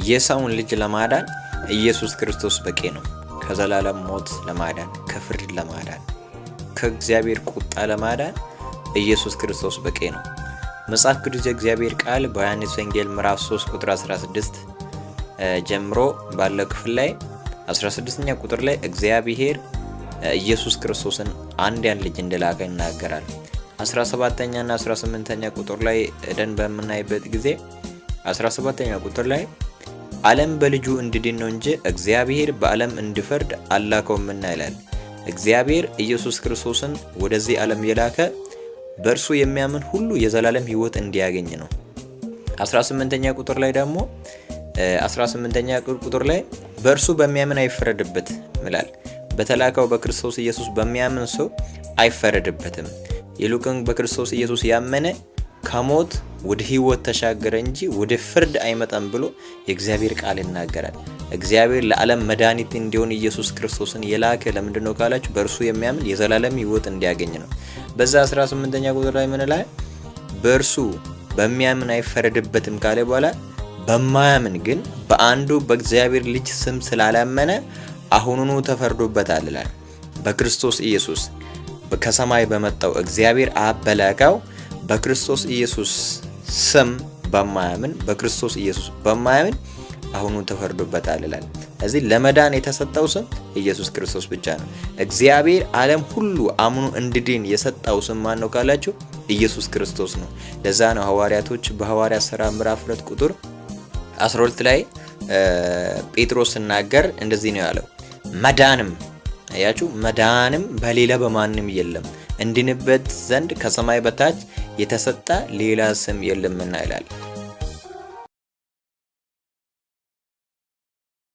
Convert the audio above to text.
የሰውን ልጅ ለማዳን ኢየሱስ ክርስቶስ በቂ ነው። ከዘላለም ሞት ለማዳን፣ ከፍርድ ለማዳን፣ ከእግዚአብሔር ቁጣ ለማዳን ኢየሱስ ክርስቶስ በቂ ነው። መጽሐፍ ቅዱስ የእግዚአብሔር ቃል በዮሐንስ ወንጌል ምዕራፍ 3 ቁጥር 16 ጀምሮ ባለው ክፍል ላይ 16ኛ ቁጥር ላይ እግዚአብሔር ኢየሱስ ክርስቶስን አንድያ ልጅ እንደላከ ይናገራል። 17ኛ እና 18ኛ ቁጥር ላይ ደን በመናይበት ጊዜ 17ኛ ቁጥር ላይ ዓለም በልጁ እንዲድን ነው እንጂ እግዚአብሔር በዓለም እንዲፈርድ አላከውምና ይላል። እግዚአብሔር ኢየሱስ ክርስቶስን ወደዚህ ዓለም የላከ በእርሱ የሚያምን ሁሉ የዘላለም ሕይወት እንዲያገኝ ነው። 18ኛ ቁጥር ላይ ደግሞ 18ኛ ቁጥር ላይ በእርሱ በሚያምን አይፈረድበት ይላል። በተላከው በክርስቶስ ኢየሱስ በሚያምን ሰው አይፈረድበትም። ይልቁን በክርስቶስ ኢየሱስ ያመነ ከሞት ወደ ሕይወት ተሻገረ እንጂ ወደ ፍርድ አይመጣም ብሎ የእግዚአብሔር ቃል ይናገራል። እግዚአብሔር ለዓለም መድኃኒት እንዲሆን ኢየሱስ ክርስቶስን የላከ ለምንድነው ካላችሁ በእርሱ የሚያምን የዘላለም ሕይወት እንዲያገኝ ነው። በዛ 18ኛ ቁጥር ላይ ምን ላይ በእርሱ በሚያምን አይፈረድበትም ካለ በኋላ በማያምን ግን በአንዱ በእግዚአብሔር ልጅ ስም ስላላመነ አሁኑኑ ተፈርዶበታል ይላል። በክርስቶስ ኢየሱስ ከሰማይ በመጣው እግዚአብሔር አብ በላከው በክርስቶስ ኢየሱስ ስም በማያምን በክርስቶስ ኢየሱስ በማያምን አሁኑ ተፈርዶበታል ይላል። እዚህ ለመዳን የተሰጠው ስም ኢየሱስ ክርስቶስ ብቻ ነው። እግዚአብሔር ዓለም ሁሉ አምኖ እንዲድን የሰጠው ስም ማን ነው ካላችሁ ኢየሱስ ክርስቶስ ነው። ለዛ ነው ሐዋርያቶች በሐዋርያት ሥራ ምዕራፍ 2 ቁጥር 12 ላይ ጴጥሮስ ሲናገር እንደዚህ ነው ያለው፣ መዳንም አያችሁ መዳንም በሌላ በማንም የለም እንድንበት ዘንድ ከሰማይ በታች የተሰጠ ሌላ ስም የለምና ይላል።